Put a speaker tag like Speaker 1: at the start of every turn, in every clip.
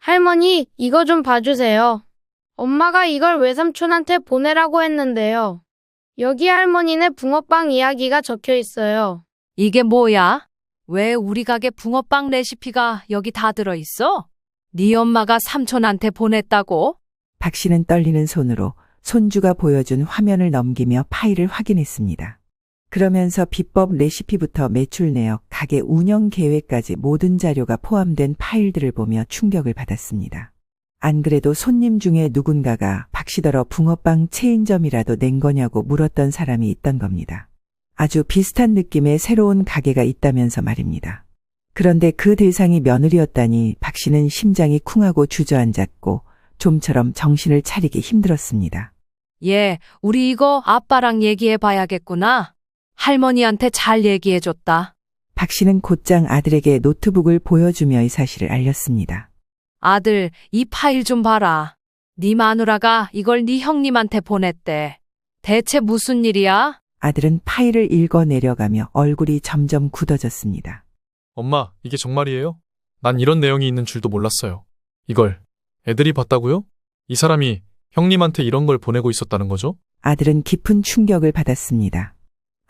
Speaker 1: 할머니, 이거 좀 봐주세요. 엄마가 이걸 외삼촌한테 보내라고 했는데요. 여기 할머니네 붕어빵 이야기가 적혀 있어요.
Speaker 2: 이게 뭐야? 왜 우리 가게 붕어빵 레시피가 여기 다 들어있어? 네 엄마가 삼촌한테 보냈다고?
Speaker 3: 박 씨는 떨리는 손으로 손주가 보여준 화면을 넘기며 파일을 확인했습니다. 그러면서 비법 레시피부터 매출 내역, 가게 운영 계획까지 모든 자료가 포함된 파일들을 보며 충격을 받았습니다. 안 그래도 손님 중에 누군가가 박 씨더러 붕어빵 체인점이라도 낸 거냐고 물었던 사람이 있던 겁니다. 아주 비슷한 느낌의 새로운 가게가 있다면서 말입니다. 그런데 그 대상이 며느리였다니 박 씨는 심장이 쿵하고 주저앉았고 좀처럼 정신을 차리기 힘들었습니다.
Speaker 2: 예, 우리 이거 아빠랑 얘기해 봐야겠구나. 할머니한테 잘 얘기해줬다.
Speaker 3: 박 씨는 곧장 아들에게 노트북을 보여주며 이 사실을 알렸습니다.
Speaker 2: 아들, 이 파일 좀 봐라. 네 마누라가 이걸 네 형님한테 보냈대. 대체 무슨 일이야?
Speaker 3: 아들은 파일을 읽어 내려가며 얼굴이 점점 굳어졌습니다.
Speaker 4: 엄마, 이게 정말이에요? 난 이런 내용이 있는 줄도 몰랐어요. 이걸 애들이 봤다고요? 이 사람이 형님한테 이런 걸 보내고 있었다는 거죠?
Speaker 3: 아들은 깊은 충격을 받았습니다.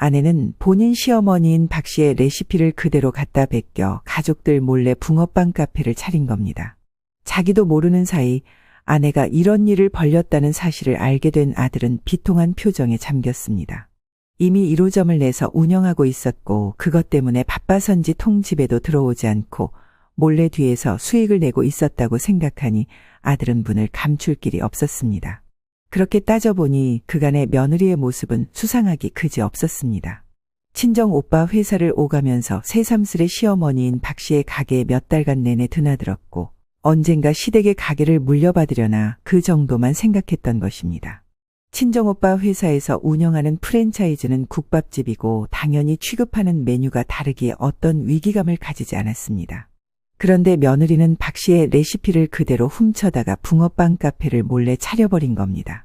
Speaker 3: 아내는 본인 시어머니인 박 씨의 레시피를 그대로 갖다 베껴 가족들 몰래 붕어빵 카페를 차린 겁니다. 자기도 모르는 사이 아내가 이런 일을 벌였다는 사실을 알게 된 아들은 비통한 표정에 잠겼습니다. 이미 1호점을 내서 운영하고 있었고 그것 때문에 바빠서인지 통집에도 들어오지 않고 몰래 뒤에서 수익을 내고 있었다고 생각하니 아들은 분을 감출 길이 없었습니다. 그렇게 따져보니 그간의 며느리의 모습은 수상하기 그지 없었습니다. 친정 오빠 회사를 오가면서 새삼스레 시어머니인 박 씨의 가게에 몇 달간 내내 드나들었고 언젠가 시댁의 가게를 물려받으려나 그 정도만 생각했던 것입니다. 친정오빠 회사에서 운영하는 프랜차이즈는 국밥집이고 당연히 취급하는 메뉴가 다르기에 어떤 위기감을 가지지 않았습니다. 그런데 며느리는 박 씨의 레시피를 그대로 훔쳐다가 붕어빵 카페를 몰래 차려버린 겁니다.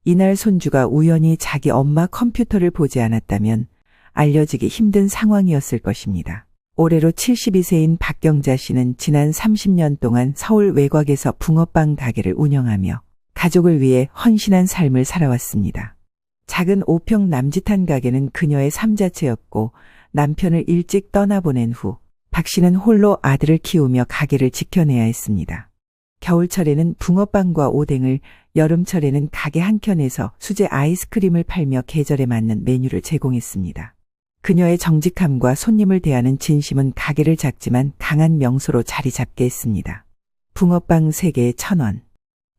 Speaker 3: 이날 손주가 우연히 자기 엄마 컴퓨터를 보지 않았다면 알려지기 힘든 상황이었을 것입니다. 올해로 72세인 박경자 씨는 지난 30년 동안 서울 외곽에서 붕어빵 가게를 운영하며 가족을 위해 헌신한 삶을 살아왔습니다. 작은 5평 남짓한 가게는 그녀의 삶 자체였고 남편을 일찍 떠나보낸 후 박 씨는 홀로 아들을 키우며 가게를 지켜내야 했습니다. 겨울철에는 붕어빵과 오뎅을, 여름철에는 가게 한켠에서 수제 아이스크림을 팔며 계절에 맞는 메뉴를 제공했습니다. 그녀의 정직함과 손님을 대하는 진심은 가게를 작지만 강한 명소로 자리 잡게 했습니다. 붕어빵 3개에 1,000원.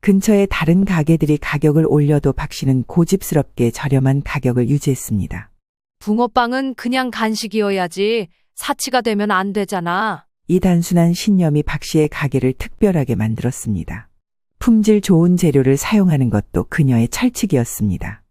Speaker 3: 근처의 다른 가게들이 가격을 올려도 박 씨는 고집스럽게 저렴한 가격을 유지했습니다.
Speaker 2: 붕어빵은 그냥 간식이어야지 사치가 되면 안 되잖아.
Speaker 3: 이 단순한 신념이 박 씨의 가게를 특별하게 만들었습니다. 품질 좋은 재료를 사용하는 것도 그녀의 철칙이었습니다.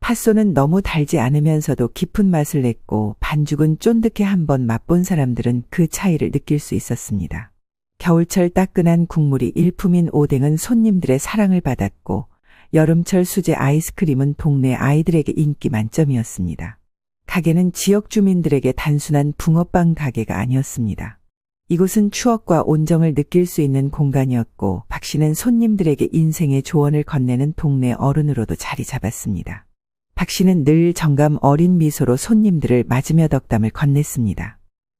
Speaker 3: 팥소는 너무 달지 않으면서도 깊은 맛을 냈고 반죽은 쫀득해 한번 맛본 사람들은 그 차이를 느낄 수 있었습니다. 겨울철 따끈한 국물이 일품인 오뎅은 손님들의 사랑을 받았고 여름철 수제 아이스크림은 동네 아이들에게 인기 만점이었습니다. 가게는 지역 주민들에게 단순한 붕어빵 가게가 아니었습니다. 이곳은 추억과 온정을 느낄 수 있는 공간이었고 박 씨는 손님들에게 인생의 조언을 건네는 동네 어른으로도 자리 잡았습니다. 박 씨는 늘 정감 어린 미소로 손님들을 맞으며 덕담을 건넸습니다.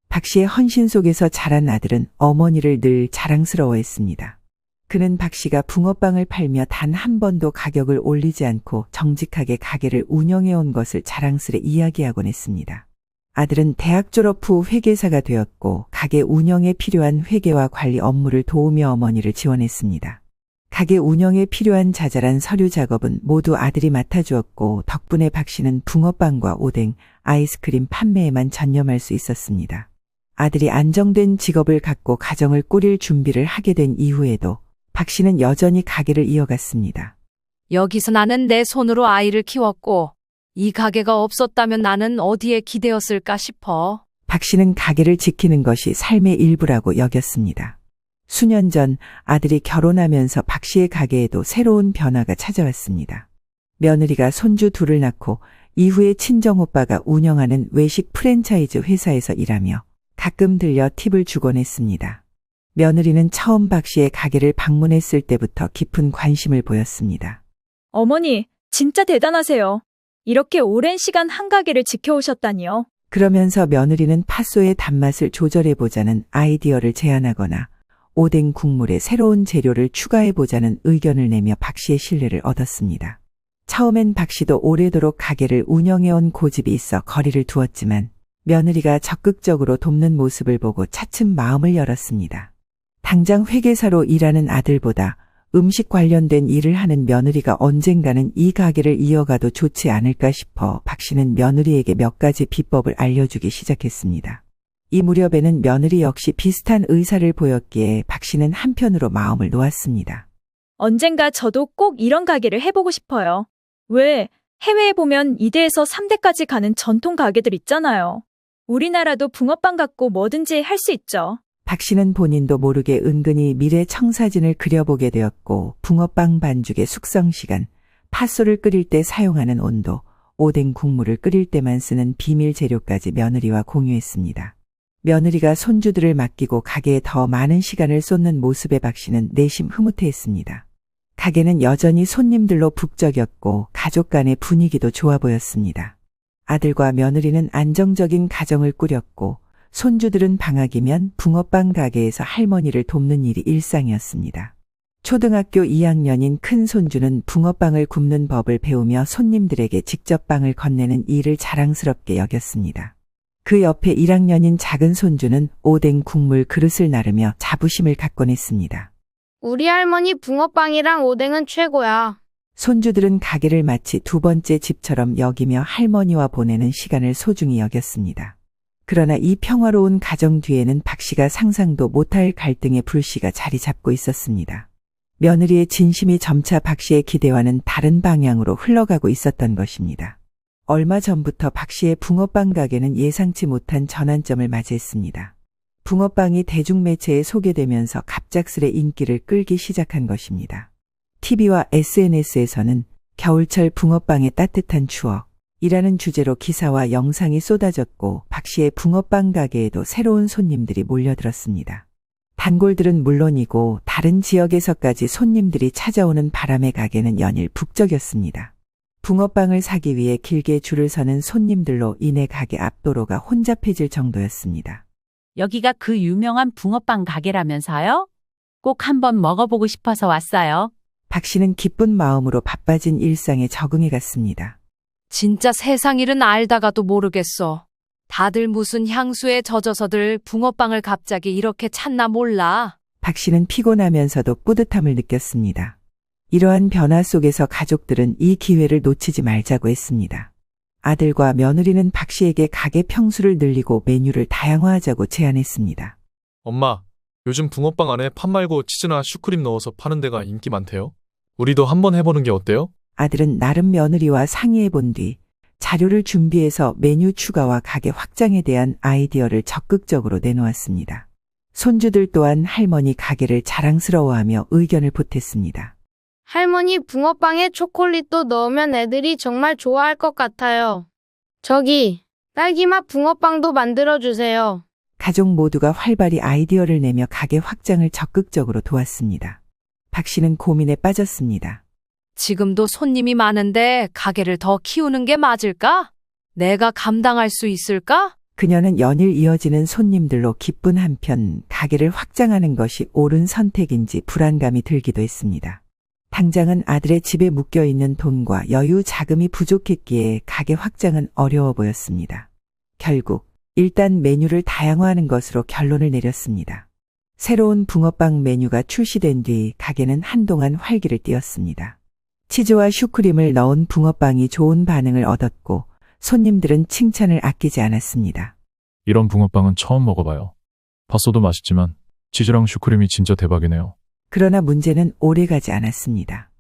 Speaker 3: 박 씨의 헌신 속에서 자란 아들은 어머니를 늘 자랑스러워했습니다. 그는 박 씨가 붕어빵을 팔며 단 한 번도 가격을 올리지 않고 정직하게 가게를 운영해온 것을 자랑스레 이야기하곤 했습니다. 아들은 대학 졸업 후 회계사가 되었고 가게 운영에 필요한 회계와 관리 업무를 도우며 어머니를 지원했습니다. 가게 운영에 필요한 자잘한 서류 작업은 모두 아들이 맡아주었고 덕분에 박 씨는 붕어빵과 오뎅, 아이스크림 판매에만 전념할 수 있었습니다. 아들이 안정된 직업을 갖고 가정을 꾸릴 준비를 하게 된 이후에도 박 씨는 여전히 가게를 이어갔습니다.
Speaker 2: 여기서 나는 내 손으로 아이를 키웠고 이 가게가 없었다면 나는 어디에 기대었을까 싶어.
Speaker 3: 박 씨는 가게를 지키는 것이 삶의 일부라고 여겼습니다. 수년 전 아들이 결혼하면서 박 씨의 가게에도 새로운 변화가 찾아왔습니다. 며느리가 손주 둘을 낳고 이후에 친정오빠가 운영하는 외식 프랜차이즈 회사에서 일하며 가끔 들려 팁을 주곤 했습니다. 며느리는 처음 박 씨의 가게를 방문했을 때부터 깊은 관심을 보였습니다.
Speaker 5: 어머니, 진짜 대단하세요. 이렇게 오랜 시간 한 가게를 지켜오셨다니요.
Speaker 3: 그러면서 며느리는 팥소의 단맛을 조절해보자는 아이디어를 제안하거나 오뎅 국물에 새로운 재료를 추가해보자는 의견을 내며 박 씨의 신뢰를 얻었습니다. 처음엔 박 씨도 오래도록 가게를 운영해온 고집이 있어 거리를 두었지만 며느리가 적극적으로 돕는 모습을 보고 차츰 마음을 열었습니다. 당장 회계사로 일하는 아들보다 음식 관련된 일을 하는 며느리가 언젠가는 이 가게를 이어가도 좋지 않을까 싶어 박 씨는 며느리에게 몇 가지 비법을 알려주기 시작했습니다. 이 무렵에는 며느리 역시 비슷한 의사를 보였기에 박 씨는 한편으로 마음을 놓았습니다.
Speaker 5: 언젠가 저도 꼭 이런 가게를 해보고 싶어요. 왜? 해외에 보면 2대에서 3대까지 가는 전통 가게들 있잖아요. 우리나라도 붕어빵 갖고 뭐든지 할 수 있죠.
Speaker 3: 박 씨는 본인도 모르게 은근히 미래 청사진을 그려보게 되었고 붕어빵 반죽의 숙성 시간, 팥소를 끓일 때 사용하는 온도, 오뎅 국물을 끓일 때만 쓰는 비밀 재료까지 며느리와 공유했습니다. 며느리가 손주들을 맡기고 가게에 더 많은 시간을 쏟는 모습에 박 씨는 내심 흐뭇해했습니다. 가게는 여전히 손님들로 북적였고 가족 간의 분위기도 좋아 보였습니다. 아들과 며느리는 안정적인 가정을 꾸렸고 손주들은 방학이면 붕어빵 가게에서 할머니를 돕는 일이 일상이었습니다. 초등학교 2학년인 큰 손주는 붕어빵을 굽는 법을 배우며 손님들에게 직접 빵을 건네는 일을 자랑스럽게 여겼습니다. 그 옆에 1학년인 작은 손주는 오뎅 국물 그릇을 나르며 자부심을 갖곤 했습니다.
Speaker 1: 우리 할머니 붕어빵이랑 오뎅은 최고야.
Speaker 3: 손주들은 가게를 마치 두 번째 집처럼 여기며 할머니와 보내는 시간을 소중히 여겼습니다. 그러나 이 평화로운 가정 뒤에는 박 씨가 상상도 못할 갈등의 불씨가 자리 잡고 있었습니다. 며느리의 진심이 점차 박 씨의 기대와는 다른 방향으로 흘러가고 있었던 것입니다. 얼마 전부터 박 씨의 붕어빵 가게는 예상치 못한 전환점을 맞이했습니다. 붕어빵이 대중매체에 소개되면서 갑작스레 인기를 끌기 시작한 것입니다. TV와 SNS에서는 겨울철 붕어빵의 따뜻한 추억, 이라는 주제로 기사와 영상이 쏟아졌고 박 씨의 붕어빵 가게에도 새로운 손님들이 몰려들었습니다. 단골들은 물론이고 다른 지역에서까지 손님들이 찾아오는 바람에 가게는 연일 북적였습니다. 붕어빵을 사기 위해 길게 줄을 서는 손님들로 인해 가게 앞도로가 혼잡해질 정도였습니다.
Speaker 6: 여기가 그 유명한 붕어빵 가게라면서요? 꼭 한번 먹어보고 싶어서 왔어요.
Speaker 3: 박 씨는 기쁜 마음으로 바빠진 일상에 적응해 갔습니다.
Speaker 2: 진짜 세상 일은 알다가도 모르겠어. 다들 무슨 향수에 젖어서들 붕어빵을 갑자기 이렇게 찾나 몰라.
Speaker 3: 박 씨는 피곤하면서도 뿌듯함을 느꼈습니다. 이러한 변화 속에서 가족들은 이 기회를 놓치지 말자고 했습니다. 아들과 며느리는 박 씨에게 가게 평수를 늘리고 메뉴를 다양화하자고 제안했습니다.
Speaker 4: 엄마, 요즘 붕어빵 안에 팥 말고 치즈나 슈크림 넣어서 파는 데가 인기 많대요. 우리도 한번 해보는 게 어때요?
Speaker 3: 아들은 나름 며느리와 상의해 본 뒤 자료를 준비해서 메뉴 추가와 가게 확장에 대한 아이디어를 적극적으로 내놓았습니다. 손주들 또한 할머니 가게를 자랑스러워하며 의견을 보탰습니다.
Speaker 1: 할머니 붕어빵에 초콜릿도 넣으면 애들이 정말 좋아할 것 같아요. 저기, 딸기맛 붕어빵도 만들어주세요.
Speaker 3: 가족 모두가 활발히 아이디어를 내며 가게 확장을 적극적으로 도왔습니다. 박 씨는 고민에 빠졌습니다.
Speaker 2: 지금도 손님이 많은데 가게를 더 키우는 게 맞을까? 내가 감당할 수 있을까?
Speaker 3: 그녀는 연일 이어지는 손님들로 기쁜 한편 가게를 확장하는 것이 옳은 선택인지 불안감이 들기도 했습니다. 당장은 아들의 집에 묶여있는 돈과 여유 자금이 부족했기에 가게 확장은 어려워 보였습니다. 결국 일단 메뉴를 다양화하는 것으로 결론을 내렸습니다. 새로운 붕어빵 메뉴가 출시된 뒤 가게는 한동안 활기를 띠었습니다. 치즈와 슈크림을 넣은 붕어빵이 좋은 반응을 얻었고 손님들은 칭찬을 아끼지 않았습니다.
Speaker 7: 이런 붕어빵은 처음 먹어봐요. 팥소도 맛있지만 치즈랑 슈크림이 진짜 대박이네요.
Speaker 3: 그러나 문제는 오래가지 않았습니다.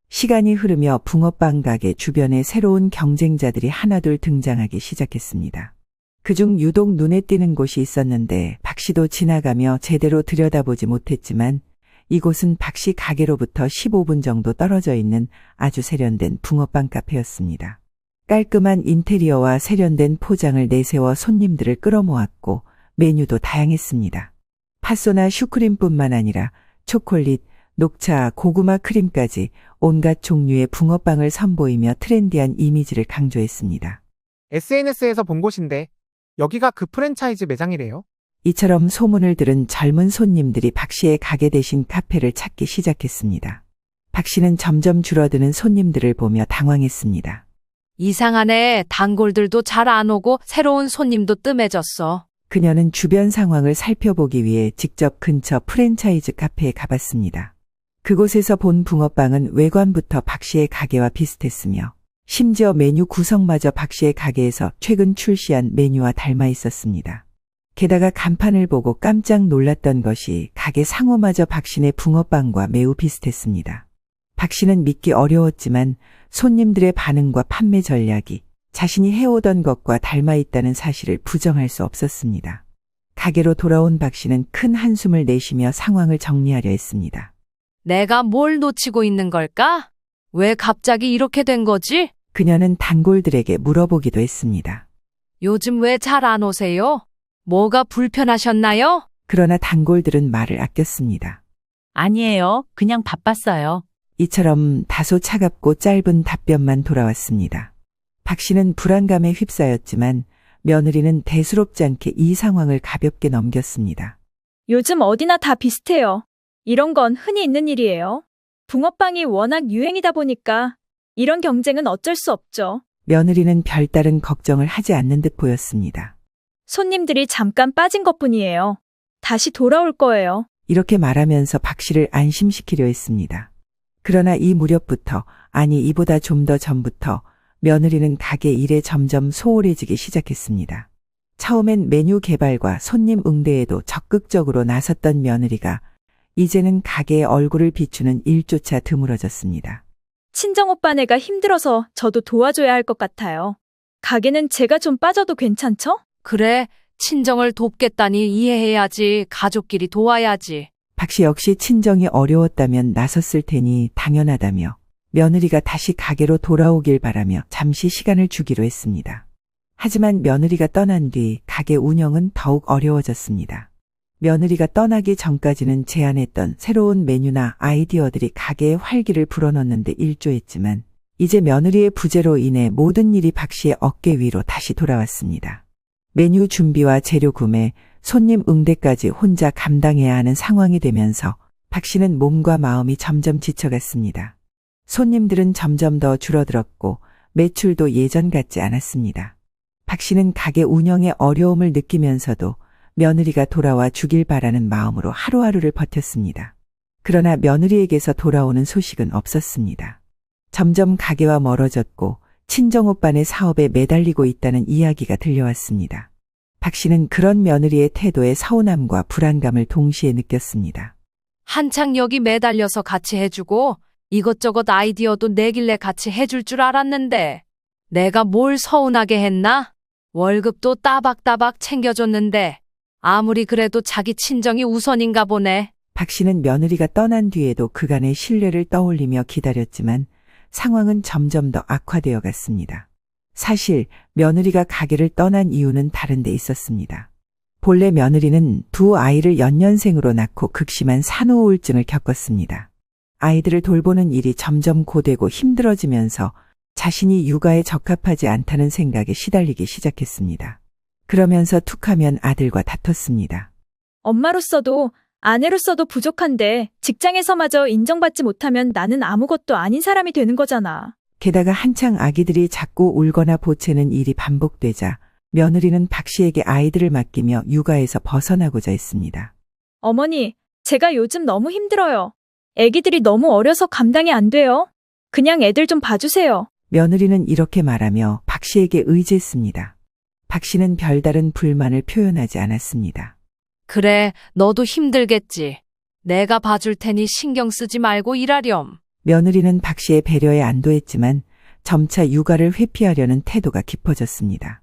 Speaker 3: 시간이 흐르며 붕어빵 가게 주변에 새로운 경쟁자들이 하나둘 등장하기 시작했습니다. 그중 유독 눈에 띄는 곳이 있었는데 박 씨도 지나가며 제대로 들여다보지 못했지만 이곳은 박 씨 가게로부터 15분 정도 떨어져 있는 아주 세련된 붕어빵 카페였습니다. 깔끔한 인테리어와 세련된 포장을 내세워 손님들을 끌어모았고 메뉴도 다양했습니다. 팥소나 슈크림뿐만 아니라 초콜릿, 녹차, 고구마 크림까지 온갖 종류의 붕어빵을 선보이며 트렌디한 이미지를 강조했습니다.
Speaker 8: SNS에서 본 곳인데 여기가 그 프랜차이즈 매장이래요?
Speaker 3: 이처럼 소문을 들은 젊은 손님들이 박 씨의 가게 대신 카페를 찾기 시작했습니다. 박 씨는 점점 줄어드는 손님들을 보며 당황했습니다.
Speaker 2: 이상하네. 단골들도 잘 안 오고 새로운 손님도 뜸해졌어.
Speaker 3: 그녀는 주변 상황을 살펴보기 위해 직접 근처 프랜차이즈 카페에 가봤습니다. 그곳에서 본 붕어빵은 외관부터 박 씨의 가게와 비슷했으며 심지어 메뉴 구성마저 박 씨의 가게에서 최근 출시한 메뉴와 닮아 있었습니다. 게다가 간판을 보고 깜짝 놀랐던 것이 가게 상호마저 박 씨네 붕어빵과 매우 비슷했습니다. 박 씨는 믿기 어려웠지만 손님들의 반응과 판매 전략이 자신이 해오던 것과 닮아 있다는 사실을 부정할 수 없었습니다. 가게로 돌아온 박 씨는 큰 한숨을 내쉬며 상황을 정리하려 했습니다.
Speaker 2: 내가 뭘 놓치고 있는 걸까? 왜 갑자기 이렇게 된 거지?
Speaker 3: 그녀는 단골들에게 물어보기도 했습니다.
Speaker 2: 요즘 왜 잘 안 오세요? 뭐가 불편하셨나요?
Speaker 3: 그러나 단골들은 말을 아꼈습니다.
Speaker 6: 아니에요. 그냥 바빴어요.
Speaker 3: 이처럼 다소 차갑고 짧은 답변만 돌아왔습니다. 박 씨는 불안감에 휩싸였지만 며느리는 대수롭지 않게 이 상황을 가볍게 넘겼습니다.
Speaker 5: 요즘 어디나 다 비슷해요. 이런 건 흔히 있는 일이에요. 붕어빵이 워낙 유행이다 보니까 이런 경쟁은 어쩔 수 없죠.
Speaker 3: 며느리는 별다른 걱정을 하지 않는 듯 보였습니다.
Speaker 5: 손님들이 잠깐 빠진 것뿐이에요. 다시 돌아올 거예요.
Speaker 3: 이렇게 말하면서 박 씨를 안심시키려 했습니다. 그러나 이 무렵부터, 아니 이보다 좀 더 전부터 며느리는 가게 일에 점점 소홀해지기 시작했습니다. 처음엔 메뉴 개발과 손님 응대에도 적극적으로 나섰던 며느리가 이제는 가게의 얼굴을 비추는 일조차 드물어졌습니다.
Speaker 5: 친정오빠네가 힘들어서 저도 도와줘야 할 것 같아요. 가게는 제가 좀 빠져도 괜찮죠?
Speaker 2: 그래, 친정을 돕겠다니 이해해야지. 가족끼리 도와야지.
Speaker 3: 박 씨 역시 친정이 어려웠다면 나섰을 테니 당연하다며 며느리가 다시 가게로 돌아오길 바라며 잠시 시간을 주기로 했습니다. 하지만 며느리가 떠난 뒤 가게 운영은 더욱 어려워졌습니다. 며느리가 떠나기 전까지는 제안했던 새로운 메뉴나 아이디어들이 가게의 활기를 불어넣는데 일조했지만 이제 며느리의 부재로 인해 모든 일이 박 씨의 어깨 위로 다시 돌아왔습니다. 메뉴 준비와 재료 구매, 손님 응대까지 혼자 감당해야 하는 상황이 되면서 박 씨는 몸과 마음이 점점 지쳐갔습니다. 손님들은 점점 더 줄어들었고 매출도 예전 같지 않았습니다. 박 씨는 가게 운영에 어려움을 느끼면서도 며느리가 돌아와 주길 바라는 마음으로 하루하루를 버텼습니다. 그러나 며느리에게서 돌아오는 소식은 없었습니다. 점점 가게와 멀어졌고 친정오빠네 사업에 매달리고 있다는 이야기가 들려왔습니다. 박 씨는 그런 며느리의 태도에 서운함과 불안감을 동시에 느꼈습니다.
Speaker 2: 한창 여기 매달려서 같이 해주고 이것저것 아이디어도 내길래 같이 해줄 줄 알았는데 내가 뭘 서운하게 했나? 월급도 따박따박 챙겨줬는데 아무리 그래도 자기 친정이 우선인가 보네.
Speaker 3: 박 씨는 며느리가 떠난 뒤에도 그간의 신뢰를 떠올리며 기다렸지만 상황은 점점 더 악화되어 갔습니다. 사실 며느리가 가게를 떠난 이유는 다른 데 있었습니다. 본래 며느리는 두 아이를 연년생으로 낳고 극심한 산후우울증을 겪었습니다. 아이들을 돌보는 일이 점점 고되고 힘들어지면서 자신이 육아에 적합하지 않다는 생각에 시달리기 시작했습니다. 그러면서 툭하면 아들과 다퉜습니다.
Speaker 5: 엄마로서도 아내로서도 부족한데 직장에서마저 인정받지 못하면 나는 아무것도 아닌 사람이 되는 거잖아.
Speaker 3: 게다가 한창 아기들이 자꾸 울거나 보채는 일이 반복되자 며느리는 박 씨에게 아이들을 맡기며 육아에서 벗어나고자 했습니다.
Speaker 5: 어머니, 제가 요즘 너무 힘들어요. 애기들이 너무 어려서 감당이 안 돼요. 그냥 애들 좀 봐주세요.
Speaker 3: 며느리는 이렇게 말하며 박 씨에게 의지했습니다. 박 씨는 별다른 불만을 표현하지 않았습니다.
Speaker 2: 그래, 너도 힘들겠지. 내가 봐줄 테니 신경 쓰지 말고 일하렴.
Speaker 3: 며느리는 박 씨의 배려에 안도했지만 점차 육아를 회피하려는 태도가 깊어졌습니다.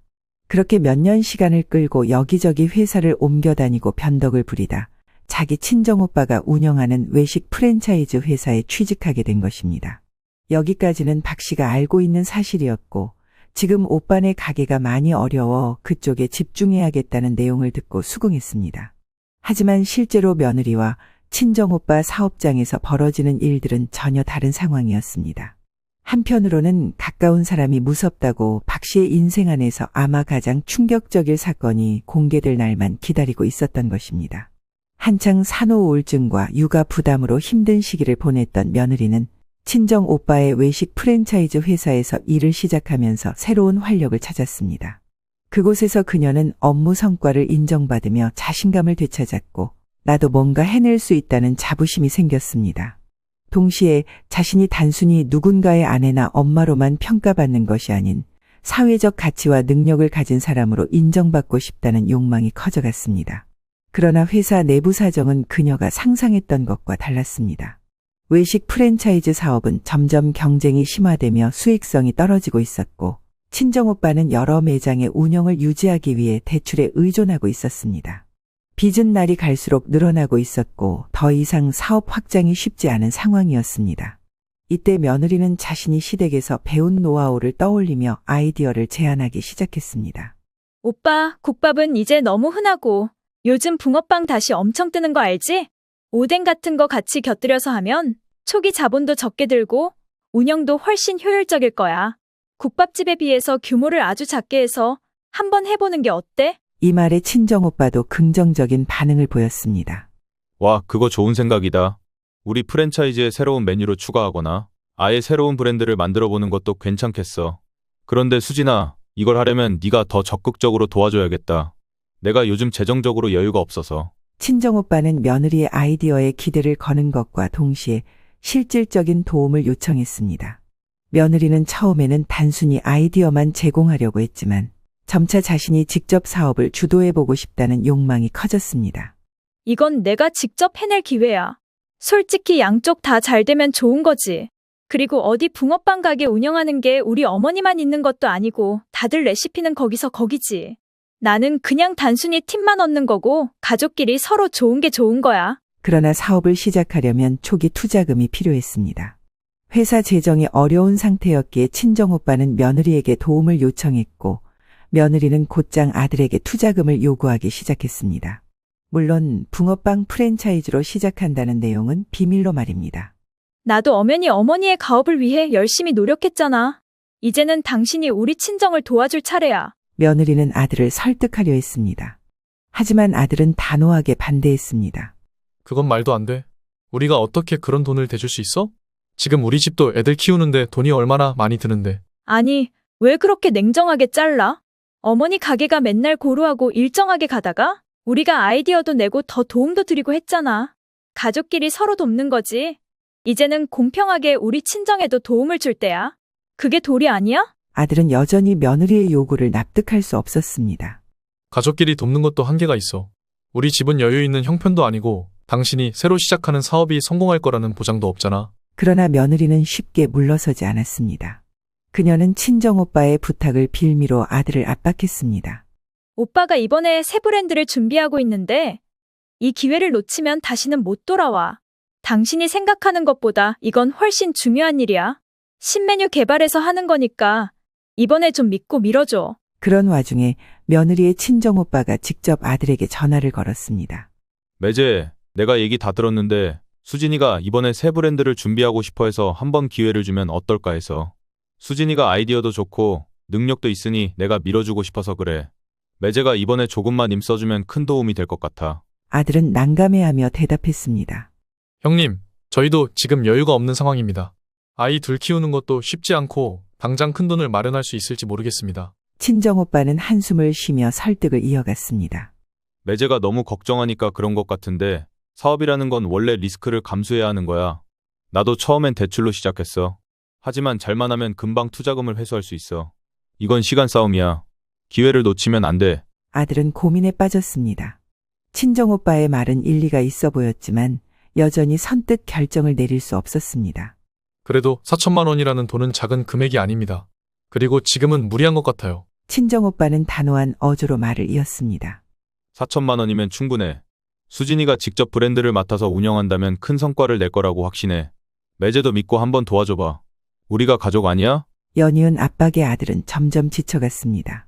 Speaker 3: 그렇게 몇 년 시간을 끌고 여기저기 회사를 옮겨 다니고 변덕을 부리다 자기 친정오빠가 운영하는 외식 프랜차이즈 회사에 취직하게 된 것입니다. 여기까지는 박 씨가 알고 있는 사실이었고 지금 오빠네 가게가 많이 어려워 그쪽에 집중해야겠다는 내용을 듣고 수긍했습니다. 하지만 실제로 며느리와 친정오빠 사업장에서 벌어지는 일들은 전혀 다른 상황이었습니다. 한편으로는 가까운 사람이 무섭다고 박 씨의 인생 안에서 아마 가장 충격적일 사건이 공개될 날만 기다리고 있었던 것입니다. 한창 산후 우울증과 육아 부담으로 힘든 시기를 보냈던 며느리는 친정 오빠의 외식 프랜차이즈 회사에서 일을 시작하면서 새로운 활력을 찾았습니다. 그곳에서 그녀는 업무 성과를 인정받으며 자신감을 되찾았고 나도 뭔가 해낼 수 있다는 자부심이 생겼습니다. 동시에 자신이 단순히 누군가의 아내나 엄마로만 평가받는 것이 아닌 사회적 가치와 능력을 가진 사람으로 인정받고 싶다는 욕망이 커져갔습니다. 그러나 회사 내부 사정은 그녀가 상상했던 것과 달랐습니다. 외식 프랜차이즈 사업은 점점 경쟁이 심화되며 수익성이 떨어지고 있었고 친정오빠는 여러 매장의 운영을 유지하기 위해 대출에 의존하고 있었습니다. 빚은 날이 갈수록 늘어나고 있었고 더 이상 사업 확장이 쉽지 않은 상황이었습니다. 이때 며느리는 자신이 시댁에서 배운 노하우를 떠올리며 아이디어를 제안하기 시작했습니다.
Speaker 5: 오빠, 국밥은 이제 너무 흔하고 요즘 붕어빵 다시 엄청 뜨는 거 알지? 오뎅 같은 거 같이 곁들여서 하면 초기 자본도 적게 들고 운영도 훨씬 효율적일 거야. 국밥집에 비해서 규모를 아주 작게 해서 한번 해보는 게 어때?
Speaker 3: 이 말에 친정오빠도 긍정적인 반응을 보였습니다.
Speaker 9: 와, 그거 좋은 생각이다. 우리 프랜차이즈에 새로운 메뉴로 추가하거나 아예 새로운 브랜드를 만들어 보는 것도 괜찮겠어. 그런데 수진아, 이걸 하려면 네가 더 적극적으로 도와줘야겠다. 내가 요즘 재정적으로 여유가 없어서.
Speaker 3: 친정오빠는 며느리의 아이디어에 기대를 거는 것과 동시에 실질적인 도움을 요청했습니다. 며느리는 처음에는 단순히 아이디어만 제공하려고 했지만 점차 자신이 직접 사업을 주도해보고 싶다는 욕망이 커졌습니다.
Speaker 5: 이건 내가 직접 해낼 기회야. 솔직히 양쪽 다 잘 되면 좋은 거지. 그리고 어디 붕어빵 가게 운영하는 게 우리 어머니만 있는 것도 아니고 다들 레시피는 거기서 거기지. 나는 그냥 단순히 팁만 얻는 거고 가족끼리 서로 좋은 게 좋은 거야.
Speaker 3: 그러나 사업을 시작하려면 초기 투자금이 필요했습니다. 회사 재정이 어려운 상태였기에 친정오빠는 며느리에게 도움을 요청했고 며느리는 곧장 아들에게 투자금을 요구하기 시작했습니다. 물론 붕어빵 프랜차이즈로 시작한다는 내용은 비밀로 말입니다.
Speaker 5: 나도 엄연히 어머니의 가업을 위해 열심히 노력했잖아. 이제는 당신이 우리 친정을 도와줄 차례야.
Speaker 3: 며느리는 아들을 설득하려 했습니다. 하지만 아들은 단호하게 반대했습니다.
Speaker 4: 그건 말도 안 돼. 우리가 어떻게 그런 돈을 대줄 수 있어? 지금 우리 집도 애들 키우는데 돈이 얼마나 많이 드는데.
Speaker 5: 아니, 왜 그렇게 냉정하게 잘라? 어머니 가게가 맨날 고루하고 일정하게 가다가 우리가 아이디어도 내고 더 도움도 드리고 했잖아. 가족끼리 서로 돕는 거지. 이제는 공평하게 우리 친정에도 도움을 줄 때야. 그게 도리 아니야?
Speaker 3: 아들은 여전히 며느리의 요구를 납득할 수 없었습니다.
Speaker 4: 가족끼리 돕는 것도 한계가 있어. 우리 집은 여유 있는 형편도 아니고 당신이 새로 시작하는 사업이 성공할 거라는 보장도 없잖아.
Speaker 3: 그러나 며느리는 쉽게 물러서지 않았습니다. 그녀는 친정오빠의 부탁을 빌미로 아들을 압박했습니다.
Speaker 5: 오빠가 이번에 새 브랜드를 준비하고 있는데 이 기회를 놓치면 다시는 못 돌아와. 당신이 생각하는 것보다 이건 훨씬 중요한 일이야. 신메뉴 개발해서 하는 거니까 이번에 좀 믿고 밀어줘.
Speaker 3: 그런 와중에 며느리의 친정오빠가 직접 아들에게 전화를 걸었습니다.
Speaker 9: 매제, 내가 얘기 다 들었는데 수진이가 이번에 새 브랜드를 준비하고 싶어 해서 한번 기회를 주면 어떨까 해서. 수진이가 아이디어도 좋고 능력도 있으니 내가 밀어주고 싶어서 그래. 매제가 이번에 조금만 힘 써주면 큰 도움이 될 것 같아.
Speaker 3: 아들은 난감해하며 대답했습니다.
Speaker 4: 형님, 저희도 지금 여유가 없는 상황입니다. 아이 둘 키우는 것도 쉽지 않고 당장 큰 돈을 마련할 수 있을지 모르겠습니다.
Speaker 3: 친정오빠는 한숨을 쉬며 설득을 이어갔습니다.
Speaker 9: 매제가 너무 걱정하니까 그런 것 같은데 사업이라는 건 원래 리스크를 감수해야 하는 거야. 나도 처음엔 대출로 시작했어. 하지만 잘만 하면 금방 투자금을 회수할 수 있어. 이건 시간 싸움이야. 기회를 놓치면 안 돼.
Speaker 3: 아들은 고민에 빠졌습니다. 친정오빠의 말은 일리가 있어 보였지만 여전히 선뜻 결정을 내릴 수 없었습니다.
Speaker 4: 그래도 4천만 원이라는 돈은 작은 금액이 아닙니다. 그리고 지금은 무리한 것 같아요.
Speaker 3: 친정오빠는 단호한 어조로 말을 이었습니다.
Speaker 9: 4천만 원이면 충분해. 수진이가 직접 브랜드를 맡아서 운영한다면 큰 성과를 낼 거라고 확신해. 매제도 믿고 한번 도와줘봐. 우리가 가족 아니야?
Speaker 3: 연이은 압박의 아들은 점점 지쳐갔습니다.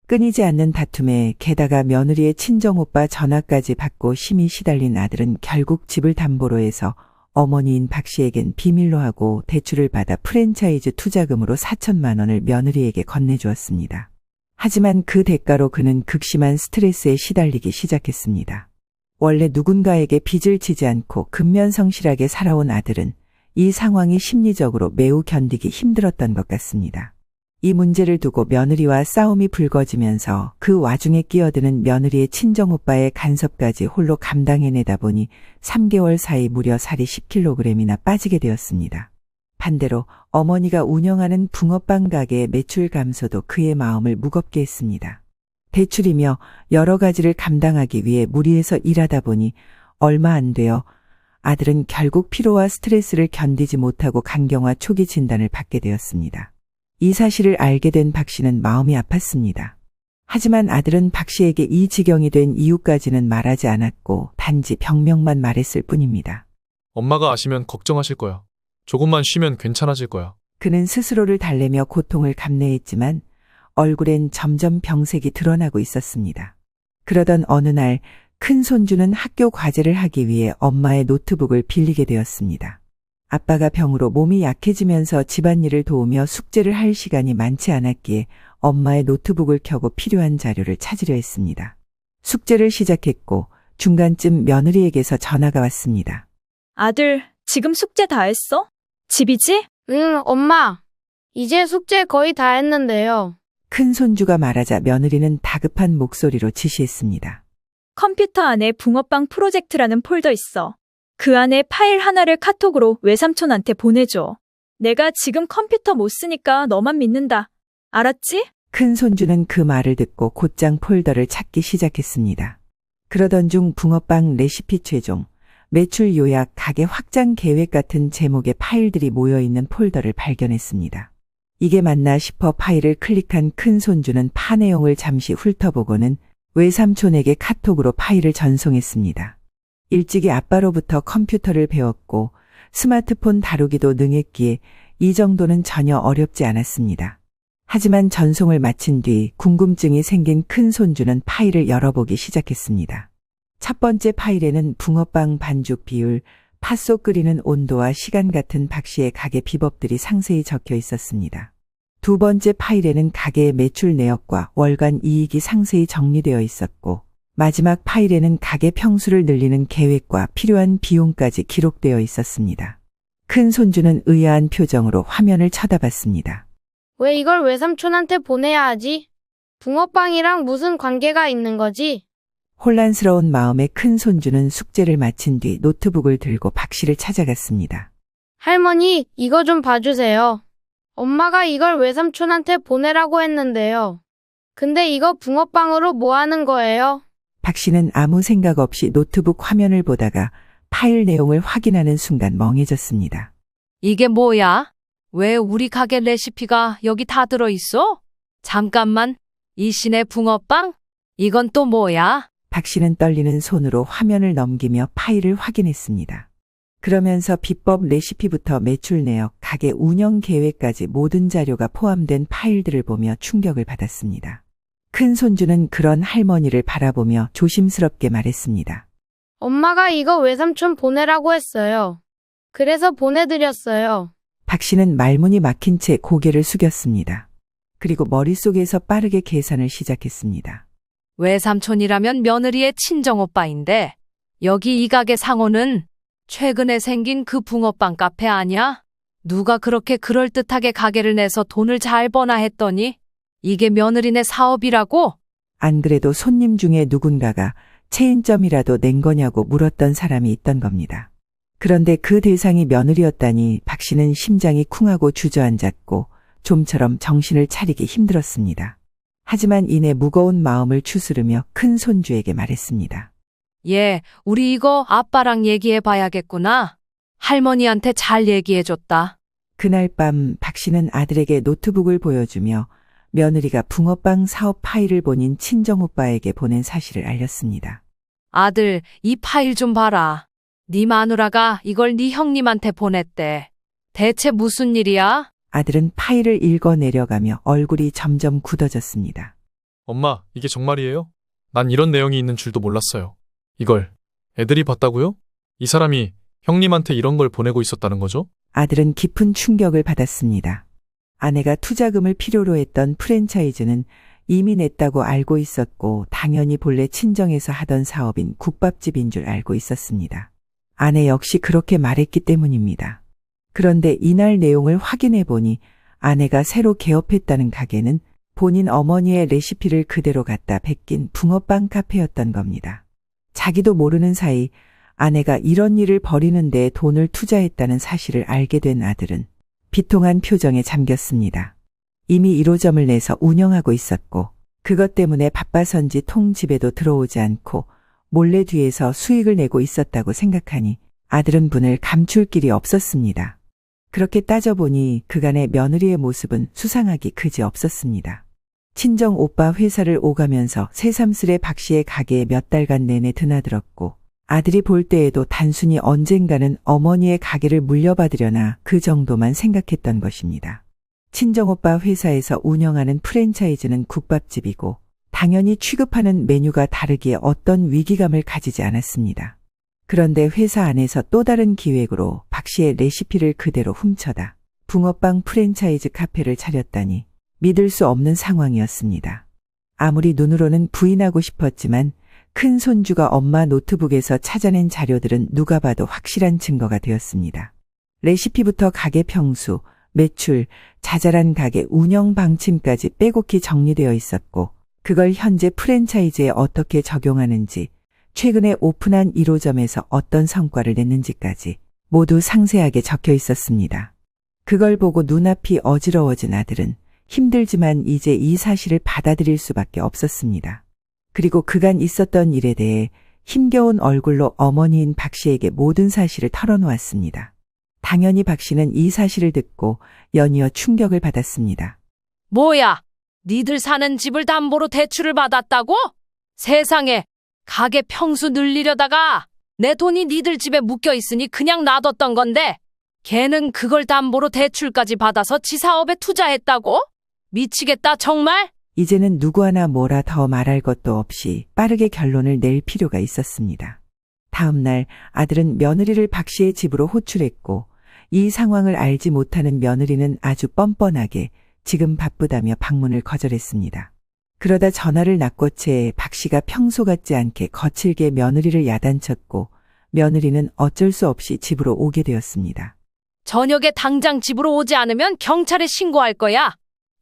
Speaker 3: 끊이지 않는 다툼에 게다가 며느리의 친정오빠 전화까지 받고 심히 시달린 아들은 결국 집을 담보로 해서 어머니인 박 씨에겐 비밀로 하고 대출을 받아 프랜차이즈 투자금으로 4천만 원을 며느리에게 건네주었습니다. 하지만 그 대가로 그는 극심한 스트레스에 시달리기 시작했습니다. 원래 누군가에게 빚을 지지 않고 근면성실하게 살아온 아들은 이 상황이 심리적으로 매우 견디기 힘들었던 것 같습니다. 이 문제를 두고 며느리와 싸움이 불거지면서 그 와중에 끼어드는 며느리의 친정오빠의 간섭까지 홀로 감당해내다 보니 3개월 사이 무려 살이 10kg이나 빠지게 되었습니다. 반대로 어머니가 운영하는 붕어빵 가게의 매출 감소도 그의 마음을 무겁게 했습니다. 대출이며 여러 가지를 감당하기 위해 무리해서 일하다 보니 얼마 안 되어 아들은 결국 피로와 스트레스를 견디지 못하고 간경화 초기 진단을 받게 되었습니다. 이 사실을 알게 된 박 씨는 마음이 아팠습니다. 하지만 아들은 박 씨에게 이 지경이 된 이유까지는 말하지 않았고 단지 병명만 말했을 뿐입니다.
Speaker 4: 엄마가 아시면 걱정하실 거야. 조금만 쉬면 괜찮아질 거야.
Speaker 3: 그는 스스로를 달래며 고통을 감내했지만 얼굴엔 점점 병색이 드러나고 있었습니다. 그러던 어느 날 큰 손주는 학교 과제를 하기 위해 엄마의 노트북을 빌리게 되었습니다. 아빠가 병으로 몸이 약해지면서 집안일을 도우며 숙제를 할 시간이 많지 않았기에 엄마의 노트북을 켜고 필요한 자료를 찾으려 했습니다. 숙제를 시작했고 중간쯤 며느리에게서 전화가 왔습니다.
Speaker 5: 아들, 지금 숙제 다 했어? 집이지?
Speaker 1: 응, 엄마. 이제 숙제 거의 다 했는데요.
Speaker 3: 큰 손주가 말하자 며느리는 다급한 목소리로 지시했습니다.
Speaker 5: 컴퓨터 안에 붕어빵 프로젝트라는 폴더 있어. 그 안에 파일 하나를 카톡으로 외삼촌한테 보내줘. 내가 지금 컴퓨터 못 쓰니까 너만 믿는다. 알았지?
Speaker 3: 큰 손주는 그 말을 듣고 곧장 폴더를 찾기 시작했습니다. 그러던 중 붕어빵 레시피 최종, 매출 요약, 가게 확장 계획 같은 제목의 파일들이 모여있는 폴더를 발견했습니다. 이게 맞나 싶어 파일을 클릭한 큰 손주는 파 내용을 잠시 훑어보고는 외삼촌에게 카톡으로 파일을 전송했습니다. 일찍이 아빠로부터 컴퓨터를 배웠고 스마트폰 다루기도 능했기에 이 정도는 전혀 어렵지 않았습니다. 하지만 전송을 마친 뒤 궁금증이 생긴 큰 손주는 파일을 열어보기 시작했습니다. 첫 번째 파일에는 붕어빵 반죽 비율, 팥소 끓이는 온도와 시간 같은 박 씨의 가게 비법들이 상세히 적혀 있었습니다. 두 번째 파일에는 가게의 매출 내역과 월간 이익이 상세히 정리되어 있었고 마지막 파일에는 가게 평수를 늘리는 계획과 필요한 비용까지 기록되어 있었습니다. 큰 손주는 의아한 표정으로 화면을 쳐다봤습니다.
Speaker 1: 왜 이걸 외삼촌한테 보내야 하지? 붕어빵이랑 무슨 관계가 있는 거지?
Speaker 3: 혼란스러운 마음에 큰 손주는 숙제를 마친 뒤 노트북을 들고 박 씨를 찾아갔습니다.
Speaker 1: 할머니, 이거 좀 봐주세요. 엄마가 이걸 외삼촌한테 보내라고 했는데요. 근데 이거 붕어빵으로 뭐 하는 거예요?
Speaker 3: 박 씨는 아무 생각 없이 노트북 화면을 보다가 파일 내용을 확인하는 순간 멍해졌습니다.
Speaker 2: 이게 뭐야? 왜 우리 가게 레시피가 여기 다 들어있어? 잠깐만, 이 신의 붕어빵? 이건 또 뭐야?
Speaker 3: 박 씨는 떨리는 손으로 화면을 넘기며 파일을 확인했습니다. 그러면서 비법 레시피부터 매출 내역, 가게 운영 계획까지 모든 자료가 포함된 파일들을 보며 충격을 받았습니다. 큰 손주는 그런 할머니를 바라보며 조심스럽게 말했습니다.
Speaker 1: 엄마가 이거 외삼촌 보내라고 했어요. 그래서 보내드렸어요.
Speaker 3: 박 씨는 말문이 막힌 채 고개를 숙였습니다. 그리고 머릿속에서 빠르게 계산을 시작했습니다.
Speaker 2: 외삼촌이라면 며느리의 친정오빠인데 여기 이 가게 상호는 최근에 생긴 그 붕어빵 카페 아냐? 누가 그렇게 그럴듯하게 가게를 내서 돈을 잘 버나 했더니 이게 며느리네 사업이라고?
Speaker 3: 안 그래도 손님 중에 누군가가 체인점이라도 낸 거냐고 물었던 사람이 있던 겁니다. 그런데 그 대상이 며느리였다니 박 씨는 심장이 쿵하고 주저앉았고 좀처럼 정신을 차리기 힘들었습니다. 하지만 이내 무거운 마음을 추스르며 큰 손주에게 말했습니다.
Speaker 2: 예, 우리 이거 아빠랑 얘기해 봐야겠구나. 할머니한테 잘 얘기해줬다.
Speaker 3: 그날 밤 박 씨는 아들에게 노트북을 보여주며 며느리가 붕어빵 사업 파일을 본인 친정오빠에게 보낸 사실을 알렸습니다.
Speaker 2: 아들, 이 파일 좀 봐라. 네 마누라가 이걸 네 형님한테 보냈대. 대체 무슨 일이야?
Speaker 3: 아들은 파일을 읽어 내려가며 얼굴이 점점 굳어졌습니다.
Speaker 4: 엄마, 이게 정말이에요? 난 이런 내용이 있는 줄도 몰랐어요. 이걸 애들이 봤다고요? 이 사람이 형님한테 이런 걸 보내고 있었다는 거죠?
Speaker 3: 아들은 깊은 충격을 받았습니다. 아내가 투자금을 필요로 했던 프랜차이즈는 이미 냈다고 알고 있었고 당연히 본래 친정에서 하던 사업인 국밥집인 줄 알고 있었습니다. 아내 역시 그렇게 말했기 때문입니다. 그런데 이날 내용을 확인해 보니 아내가 새로 개업했다는 가게는 본인 어머니의 레시피를 그대로 갖다 베낀 붕어빵 카페였던 겁니다. 자기도 모르는 사이 아내가 이런 일을 벌이는 데 돈을 투자했다는 사실을 알게 된 아들은 비통한 표정에 잠겼습니다. 이미 1호점을 내서 운영하고 있었고 그것 때문에 바빠서인지 통 집에도 들어오지 않고 몰래 뒤에서 수익을 내고 있었다고 생각하니 아들은 분을 감출 길이 없었습니다. 그렇게 따져보니 그간의 며느리의 모습은 수상하기 그지 없었습니다. 친정 오빠 회사를 오가면서 새삼스레 박 씨의 가게에 몇 달간 내내 드나들었고 아들이 볼 때에도 단순히 언젠가는 어머니의 가게를 물려받으려나 그 정도만 생각했던 것입니다. 친정오빠 회사에서 운영하는 프랜차이즈는 국밥집이고 당연히 취급하는 메뉴가 다르기에 어떤 위기감을 가지지 않았습니다. 그런데 회사 안에서 또 다른 기획으로 박 씨의 레시피를 그대로 훔쳐다 붕어빵 프랜차이즈 카페를 차렸다니 믿을 수 없는 상황이었습니다. 아무리 눈으로는 부인하고 싶었지만 큰 손주가 엄마 노트북에서 찾아낸 자료들은 누가 봐도 확실한 증거가 되었습니다. 레시피부터 가게 평수, 매출, 자잘한 가게 운영 방침까지 빼곡히 정리되어 있었고 그걸 현재 프랜차이즈에 어떻게 적용하는지 최근에 오픈한 1호점에서 어떤 성과를 냈는지까지 모두 상세하게 적혀 있었습니다. 그걸 보고 눈앞이 어지러워진 아들은 힘들지만 이제 이 사실을 받아들일 수밖에 없었습니다. 그리고 그간 있었던 일에 대해 힘겨운 얼굴로 어머니인 박 씨에게 모든 사실을 털어놓았습니다. 당연히 박 씨는 이 사실을 듣고 연이어 충격을 받았습니다.
Speaker 2: 뭐야? 니들 사는 집을 담보로 대출을 받았다고? 세상에, 가게 평수 늘리려다가 내 돈이 니들 집에 묶여 있으니 그냥 놔뒀던 건데 걔는 그걸 담보로 대출까지 받아서 지 사업에 투자했다고? 미치겠다 정말?
Speaker 3: 이제는 누구 하나 뭐라 더 말할 것도 없이 빠르게 결론을 낼 필요가 있었습니다. 다음 날 아들은 며느리를 박 씨의 집으로 호출했고 이 상황을 알지 못하는 며느리는 아주 뻔뻔하게 지금 바쁘다며 방문을 거절했습니다. 그러다 전화를 낚고채 박 씨가 평소 같지 않게 거칠게 며느리를 야단쳤고 며느리는 어쩔 수 없이 집으로 오게 되었습니다.
Speaker 2: 저녁에 당장 집으로 오지 않으면 경찰에 신고할 거야.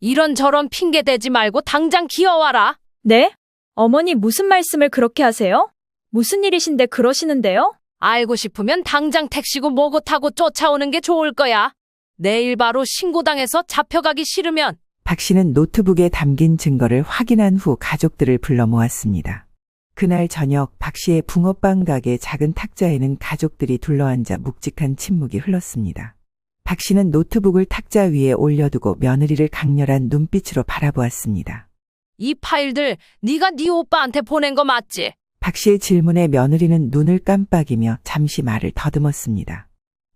Speaker 2: 이런저런 핑계 대지 말고 당장 기어와라.
Speaker 5: 네? 어머니 무슨 말씀을 그렇게 하세요? 무슨 일이신데 그러시는데요?
Speaker 2: 알고 싶으면 당장 택시고 뭐고 타고 쫓아오는 게 좋을 거야. 내일 바로 신고당해서 잡혀가기 싫으면.
Speaker 3: 박 씨는 노트북에 담긴 증거를 확인한 후 가족들을 불러 모았습니다. 그날 저녁 박 씨의 붕어빵 가게 작은 탁자에는 가족들이 둘러앉아 묵직한 침묵이 흘렀습니다. 박 씨는 노트북을 탁자 위에 올려두고 며느리를 강렬한 눈빛으로 바라보았습니다.
Speaker 2: 이 파일들 네가 네 오빠한테 보낸 거 맞지?
Speaker 3: 박 씨의 질문에 며느리는 눈을 깜빡이며 잠시 말을 더듬었습니다.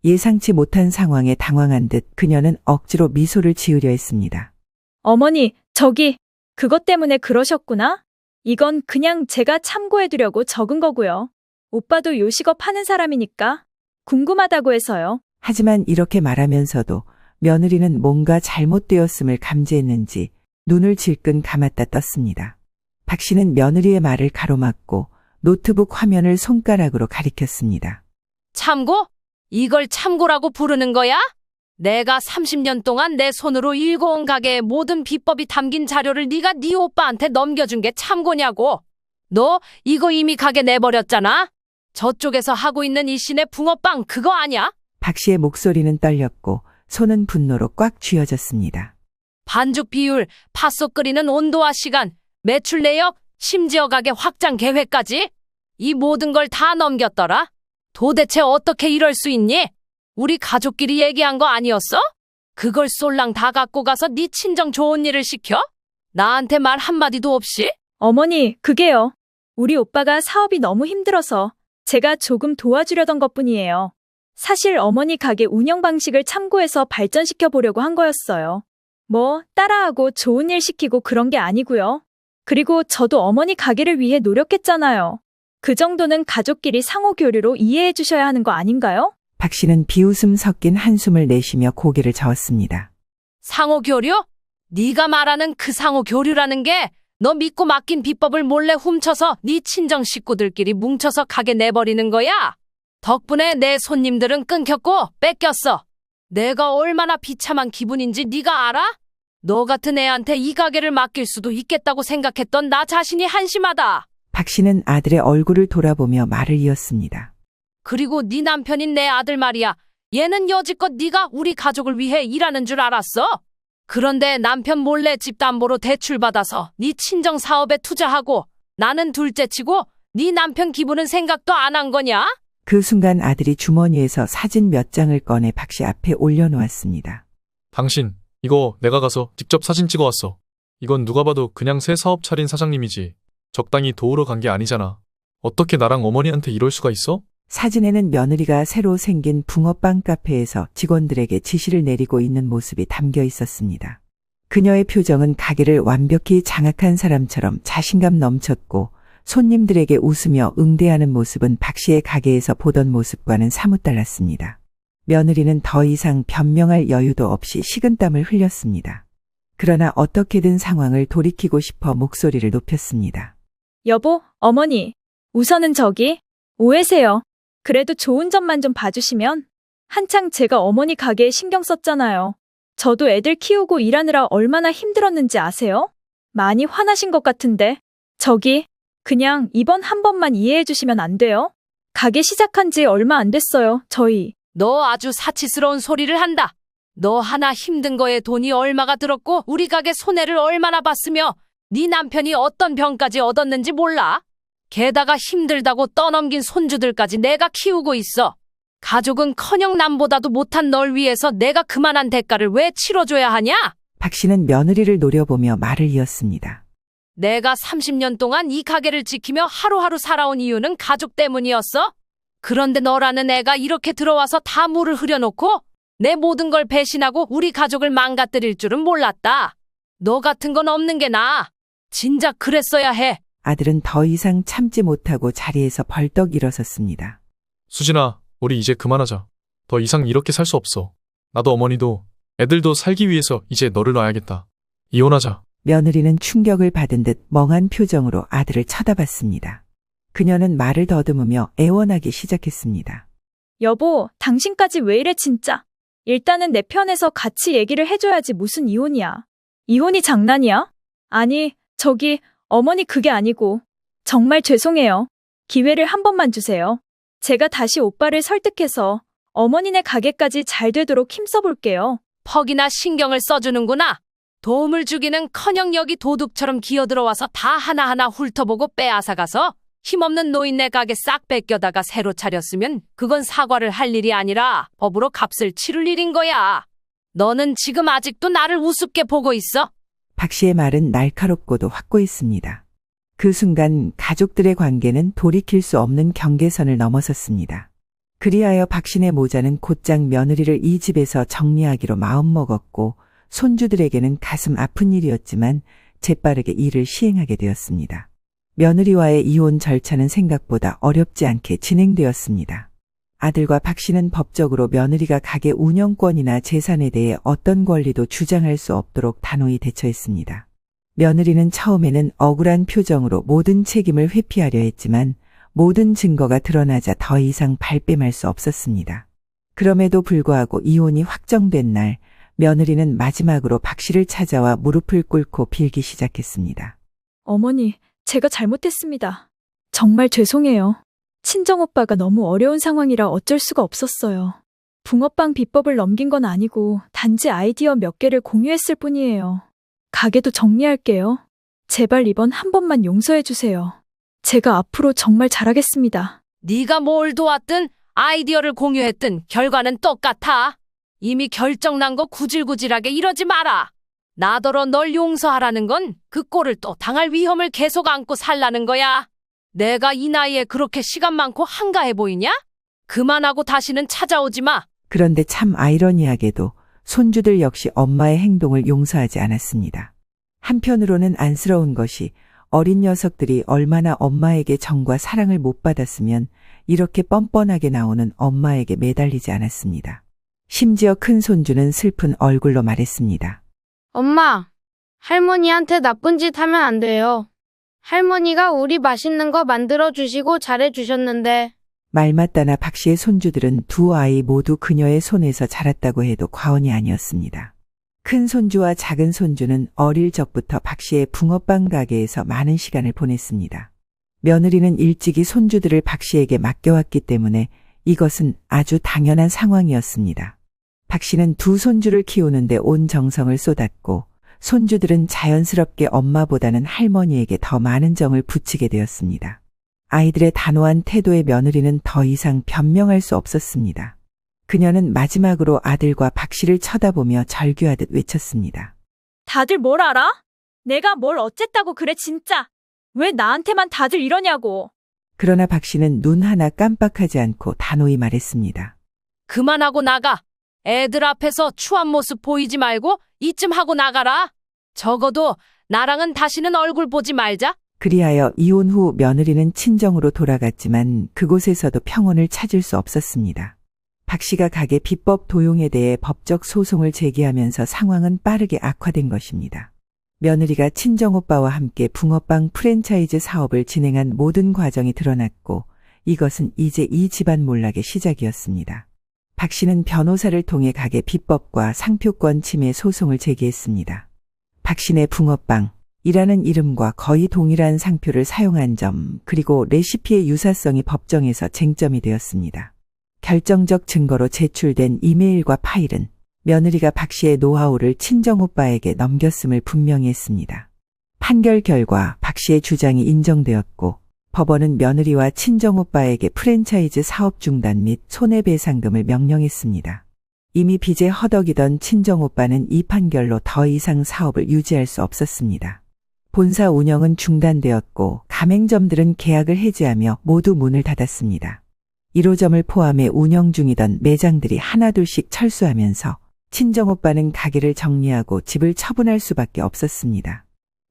Speaker 3: 예상치 못한 상황에 당황한 듯 그녀는 억지로 미소를 지으려 했습니다.
Speaker 5: 어머니, 그것 때문에 그러셨구나? 이건 그냥 제가 참고해두려고 적은 거고요. 오빠도 요식업 하는 사람이니까 궁금하다고 해서요.
Speaker 3: 하지만 이렇게 말하면서도 며느리는 뭔가 잘못되었음을 감지했는지 눈을 질끈 감았다 떴습니다. 박 씨는 며느리의 말을 가로막고 노트북 화면을 손가락으로 가리켰습니다.
Speaker 2: 참고? 이걸 참고라고 부르는 거야? 내가 30년 동안 내 손으로 일궈온 가게의 모든 비법이 담긴 자료를 네가 네 오빠한테 넘겨준 게 참고냐고. 너 이거 이미 가게 내버렸잖아. 저쪽에서 하고 있는 이 씨네 붕어빵 그거 아냐?
Speaker 3: 박 씨의 목소리는 떨렸고 손은 분노로 꽉 쥐어졌습니다.
Speaker 2: 반죽 비율, 팥소 끓이는 온도와 시간, 매출 내역, 심지어 가게 확장 계획까지 이 모든 걸 다 넘겼더라. 도대체 어떻게 이럴 수 있니? 우리 가족끼리 얘기한 거 아니었어? 그걸 쏠랑 다 갖고 가서 네 친정 좋은 일을 시켜? 나한테 말 한마디도 없이?
Speaker 5: 어머니, 그게요. 우리 오빠가 사업이 너무 힘들어서 제가 조금 도와주려던 것뿐이에요. 사실 어머니 가게 운영 방식을 참고해서 발전시켜 보려고 한 거였어요. 뭐 따라하고 좋은 일 시키고 그런 게 아니고요. 그리고 저도 어머니 가게를 위해 노력했잖아요. 그 정도는 가족끼리 상호 교류로 이해해 주셔야 하는 거 아닌가요?
Speaker 3: 박 씨는 비웃음 섞인 한숨을 내쉬며 고개를 저었습니다.
Speaker 2: 상호 교류? 네가 말하는 그 상호 교류라는 게 너 믿고 맡긴 비법을 몰래 훔쳐서 네 친정 식구들끼리 뭉쳐서 가게 내버리는 거야. 덕분에 내 손님들은 끊겼고 뺏겼어. 내가 얼마나 비참한 기분인지 네가 알아? 너 같은 애한테 이 가게를 맡길 수도 있겠다고 생각했던 나 자신이 한심하다.
Speaker 3: 박 씨는 아들의 얼굴을 돌아보며 말을 이었습니다.
Speaker 2: 그리고 네 남편인 내 아들 말이야. 얘는 여지껏 네가 우리 가족을 위해 일하는 줄 알았어? 그런데 남편 몰래 집담보로 대출 받아서 네 친정 사업에 투자하고 나는 둘째치고 네 남편 기분은 생각도 안 한 거냐?
Speaker 3: 그 순간 아들이 주머니에서 사진 몇 장을 꺼내 박 씨 앞에 올려놓았습니다.
Speaker 4: 당신, 이거 내가 가서 직접 사진 찍어왔어. 이건 누가 봐도 그냥 새 사업 차린 사장님이지. 적당히 도우러 간 게 아니잖아. 어떻게 나랑 어머니한테 이럴 수가 있어?
Speaker 3: 사진에는 며느리가 새로 생긴 붕어빵 카페에서 직원들에게 지시를 내리고 있는 모습이 담겨 있었습니다. 그녀의 표정은 가게를 완벽히 장악한 사람처럼 자신감 넘쳤고 손님들에게 웃으며 응대하는 모습은 박 씨의 가게에서 보던 모습과는 사뭇 달랐습니다. 며느리는 더 이상 변명할 여유도 없이 식은땀을 흘렸습니다. 그러나 어떻게든 상황을 돌이키고 싶어 목소리를 높였습니다.
Speaker 5: 여보, 어머니, 우선은 저기, 오해세요. 그래도 좋은 점만 좀 봐주시면. 한창 제가 어머니 가게에 신경 썼잖아요. 저도 애들 키우고 일하느라 얼마나 힘들었는지 아세요? 많이 화나신 것 같은데. 저기, 그냥 이번 한 번만 이해해 주시면 안 돼요? 가게 시작한 지 얼마 안 됐어요, 저희.
Speaker 2: 너 아주 사치스러운 소리를 한다. 너 하나 힘든 거에 돈이 얼마가 들었고 우리 가게 손해를 얼마나 봤으며 네 남편이 어떤 병까지 얻었는지 몰라? 게다가 힘들다고 떠넘긴 손주들까지 내가 키우고 있어. 가족은커녕 남보다도 못한 널 위해서 내가 그만한 대가를 왜 치러줘야 하냐?
Speaker 3: 박 씨는 며느리를 노려보며 말을 이었습니다.
Speaker 2: 내가 30년 동안 이 가게를 지키며 하루하루 살아온 이유는 가족 때문이었어? 그런데 너라는 애가 이렇게 들어와서 다 물을 흐려놓고 내 모든 걸 배신하고 우리 가족을 망가뜨릴 줄은 몰랐다. 너 같은 건 없는 게 나아. 진작 그랬어야 해.
Speaker 3: 아들은 더 이상 참지 못하고 자리에서 벌떡 일어섰습니다.
Speaker 4: 수진아, 우리 이제 그만하자. 더 이상 이렇게 살 수 없어. 나도 어머니도 애들도 살기 위해서 이제 너를 놔야겠다. 이혼하자.
Speaker 3: 며느리는 충격을 받은 듯 멍한 표정으로 아들을 쳐다봤습니다. 그녀는 말을 더듬으며 애원하기 시작했습니다.
Speaker 5: 여보, 당신까지 왜 이래 진짜. 일단은 내 편에서 같이 얘기를 해줘야지 무슨 이혼이야. 이혼이 장난이야? 아니, 저기, 어머니 그게 아니고. 정말 죄송해요. 기회를 한 번만 주세요. 제가 다시 오빠를 설득해서 어머니네 가게까지 잘 되도록 힘써볼게요.
Speaker 2: 퍽이나 신경을 써주는구나. 도움을 주기는커녕 여기 도둑처럼 기어들어와서 다 하나하나 훑어보고 빼앗아가서 힘없는 노인네 가게 싹 뺏겨다가 새로 차렸으면 그건 사과를 할 일이 아니라 법으로 값을 치를 일인 거야. 너는 지금 아직도 나를 우습게 보고 있어?
Speaker 3: 박 씨의 말은 날카롭고도 확고했습니다. 그 순간 가족들의 관계는 돌이킬 수 없는 경계선을 넘어섰습니다. 그리하여 박신의 모자는 곧장 며느리를 이 집에서 정리하기로 마음먹었고 손주들에게는 가슴 아픈 일이었지만 재빠르게 일을 시행하게 되었습니다. 며느리와의 이혼 절차는 생각보다 어렵지 않게 진행되었습니다. 아들과 박 씨는 법적으로 며느리가 가게 운영권이나 재산에 대해 어떤 권리도 주장할 수 없도록 단호히 대처했습니다. 며느리는 처음에는 억울한 표정으로 모든 책임을 회피하려 했지만 모든 증거가 드러나자 더 이상 발뺌할 수 없었습니다. 그럼에도 불구하고 이혼이 확정된 날 며느리는 마지막으로 박 씨를 찾아와 무릎을 꿇고 빌기 시작했습니다.
Speaker 5: 어머니, 제가 잘못했습니다. 정말 죄송해요. 친정오빠가 너무 어려운 상황이라 어쩔 수가 없었어요. 붕어빵 비법을 넘긴 건 아니고 단지 아이디어 몇 개를 공유했을 뿐이에요. 가게도 정리할게요. 제발 이번 한 번만 용서해 주세요. 제가 앞으로 정말 잘하겠습니다.
Speaker 2: 네가 뭘 도왔든 아이디어를 공유했든 결과는 똑같아. 이미 결정난 거 구질구질하게 이러지 마라. 나더러 널 용서하라는 건 그 꼴을 또 당할 위험을 계속 안고 살라는 거야. 내가 이 나이에 그렇게 시간 많고 한가해 보이냐? 그만하고 다시는 찾아오지 마.
Speaker 3: 그런데 참 아이러니하게도 손주들 역시 엄마의 행동을 용서하지 않았습니다. 한편으로는 안쓰러운 것이 어린 녀석들이 얼마나 엄마에게 정과 사랑을 못 받았으면 이렇게 뻔뻔하게 나오는 엄마에게 매달리지 않았습니다. 심지어 큰 손주는 슬픈 얼굴로 말했습니다.
Speaker 1: 엄마, 할머니한테 나쁜 짓 하면 안 돼요. 할머니가 우리 맛있는 거 만들어 주시고 잘해 주셨는데.
Speaker 3: 말 맞다나 박 씨의 손주들은 두 아이 모두 그녀의 손에서 자랐다고 해도 과언이 아니었습니다. 큰 손주와 작은 손주는 어릴 적부터 박 씨의 붕어빵 가게에서 많은 시간을 보냈습니다. 며느리는 일찍이 손주들을 박 씨에게 맡겨왔기 때문에 이것은 아주 당연한 상황이었습니다. 박 씨는 두 손주를 키우는데 온 정성을 쏟았고 손주들은 자연스럽게 엄마보다는 할머니에게 더 많은 정을 붙이게 되었습니다. 아이들의 단호한 태도에 며느리는 더 이상 변명할 수 없었습니다. 그녀는 마지막으로 아들과 박 씨를 쳐다보며 절규하듯 외쳤습니다.
Speaker 5: 다들 뭘 알아? 내가 뭘 어쨌다고 그래 진짜. 왜 나한테만 다들 이러냐고.
Speaker 3: 그러나 박 씨는 눈 하나 깜빡하지 않고 단호히 말했습니다.
Speaker 2: 그만하고 나가. 애들 앞에서 추한 모습 보이지 말고 이쯤 하고 나가라. 적어도 나랑은 다시는 얼굴 보지 말자.
Speaker 3: 그리하여 이혼 후 며느리는 친정으로 돌아갔지만 그곳에서도 평온을 찾을 수 없었습니다. 박 씨가 가게 비법 도용에 대해 법적 소송을 제기하면서 상황은 빠르게 악화된 것입니다. 며느리가 친정오빠와 함께 붕어빵 프랜차이즈 사업을 진행한 모든 과정이 드러났고 이것은 이제 이 집안 몰락의 시작이었습니다. 박 씨는 변호사를 통해 가게 비법과 상표권 침해 소송을 제기했습니다. 박신의 붕어빵이라는 이름과 거의 동일한 상표를 사용한 점, 그리고 레시피의 유사성이 법정에서 쟁점이 되었습니다. 결정적 증거로 제출된 이메일과 파일은 며느리가 박 씨의 노하우를 친정오빠에게 넘겼음을 분명히 했습니다. 판결 결과 박 씨의 주장이 인정되었고 법원은 며느리와 친정오빠에게 프랜차이즈 사업 중단 및 손해배상금을 명령했습니다. 이미 빚에 허덕이던 친정오빠는 이 판결로 더 이상 사업을 유지할 수 없었습니다. 본사 운영은 중단되었고 가맹점들은 계약을 해지하며 모두 문을 닫았습니다. 1호점을 포함해 운영 중이던 매장들이 하나둘씩 철수하면서 친정오빠는 가게를 정리하고 집을 처분할 수밖에 없었습니다.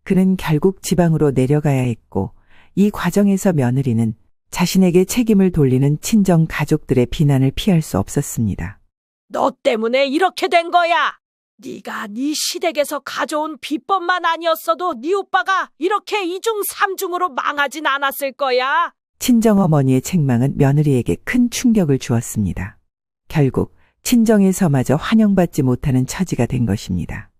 Speaker 3: 그는 결국 지방으로 내려가야 했고 이 과정에서 며느리는 자신에게 책임을 돌리는 친정 가족들의 비난을 피할 수 없었습니다.
Speaker 10: 너 때문에 이렇게 된 거야. 네가 네 시댁에서 가져온 비법만 아니었어도 네 오빠가 이렇게 이중 삼중으로 망하진 않았을 거야.
Speaker 3: 친정어머니의 책망은 며느리에게 큰 충격을 주었습니다. 결국 친정에서마저 환영받지 못하는 처지가 된 것입니다.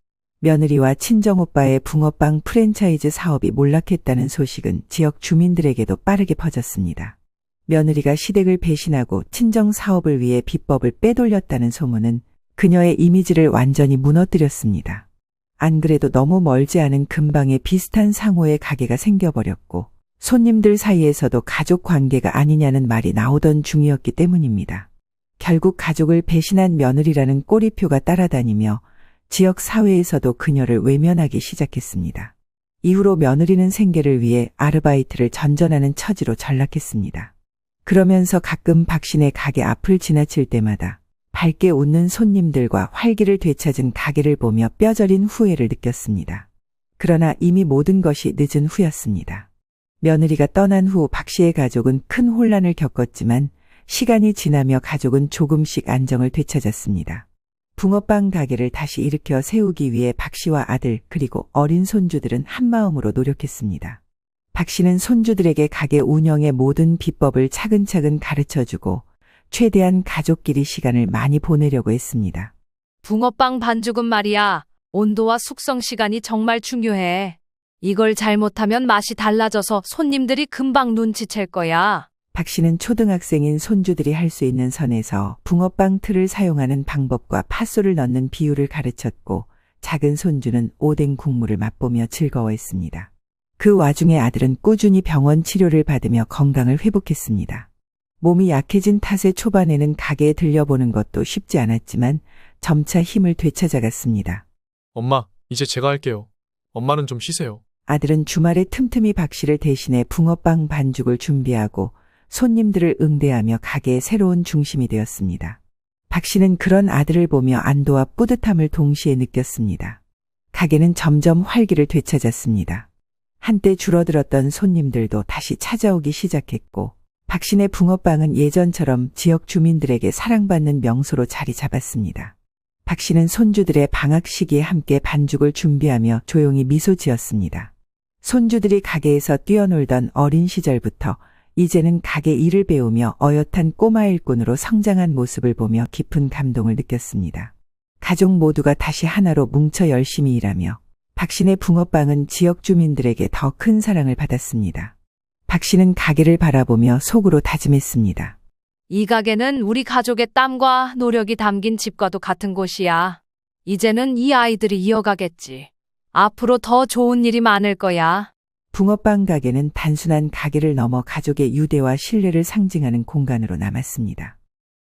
Speaker 3: 며느리와 친정오빠의 붕어빵 프랜차이즈 사업이 몰락했다는 소식은 지역 주민들에게도 빠르게 퍼졌습니다. 며느리가 시댁을 배신하고 친정 사업을 위해 비법을 빼돌렸다는 소문은 그녀의 이미지를 완전히 무너뜨렸습니다. 안 그래도 너무 멀지 않은 근방에 비슷한 상호의 가게가 생겨버렸고 손님들 사이에서도 가족 관계가 아니냐는 말이 나오던 중이었기 때문입니다. 결국 가족을 배신한 며느리라는 꼬리표가 따라다니며 지역 사회에서도 그녀를 외면하기 시작했습니다. 이후로 며느리는 생계를 위해 아르바이트를 전전하는 처지로 전락했습니다. 그러면서 가끔 박신의 가게 앞을 지나칠 때마다 밝게 웃는 손님들과 활기를 되찾은 가게를 보며 뼈저린 후회를 느꼈습니다. 그러나 이미 모든 것이 늦은 후였습니다. 며느리가 떠난 후 박 씨의 가족은 큰 혼란을 겪었지만 시간이 지나며 가족은 조금씩 안정을 되찾았습니다. 붕어빵 가게를 다시 일으켜 세우기 위해 박 씨와 아들 그리고 어린 손주들은 한마음으로 노력했습니다. 박 씨는 손주들에게 가게 운영의 모든 비법을 차근차근 가르쳐주고 최대한 가족끼리 시간을 많이 보내려고 했습니다.
Speaker 2: 붕어빵 반죽은 말이야. 온도와 숙성 시간이 정말 중요해. 이걸 잘못하면 맛이 달라져서 손님들이 금방 눈치챌 거야.
Speaker 3: 박 씨는 초등학생인 손주들이 할 수 있는 선에서 붕어빵 틀을 사용하는 방법과 팥소를 넣는 비율을 가르쳤고 작은 손주는 오뎅 국물을 맛보며 즐거워했습니다. 그 와중에 아들은 꾸준히 병원 치료를 받으며 건강을 회복했습니다. 몸이 약해진 탓에 초반에는 가게에 들려보는 것도 쉽지 않았지만 점차 힘을 되찾아갔습니다.
Speaker 4: 엄마, 이제 제가 할게요. 엄마는 좀 쉬세요.
Speaker 3: 아들은 주말에 틈틈이 박 씨를 대신해 붕어빵 반죽을 준비하고 손님들을 응대하며 가게의 새로운 중심이 되었습니다. 박 씨는 그런 아들을 보며 안도와 뿌듯함을 동시에 느꼈습니다. 가게는 점점 활기를 되찾았습니다. 한때 줄어들었던 손님들도 다시 찾아오기 시작했고 박씨네 붕어빵은 예전처럼 지역 주민들에게 사랑받는 명소로 자리 잡았습니다. 박씨는 손주들의 방학 시기에 함께 반죽을 준비하며 조용히 미소 지었습니다. 손주들이 가게에서 뛰어놀던 어린 시절부터 이제는 가게 일을 배우며 어엿한 꼬마 일꾼으로 성장한 모습을 보며 깊은 감동을 느꼈습니다. 가족 모두가 다시 하나로 뭉쳐 열심히 일하며 박씨네 붕어빵은 지역 주민들에게 더 큰 사랑을 받았습니다. 박씨는 가게를 바라보며 속으로 다짐했습니다.
Speaker 2: 이 가게는 우리 가족의 땀과 노력이 담긴 집과도 같은 곳이야. 이제는 이 아이들이 이어가겠지. 앞으로 더 좋은 일이 많을 거야.
Speaker 3: 붕어빵 가게는 단순한 가게를 넘어 가족의 유대와 신뢰를 상징하는 공간으로 남았습니다.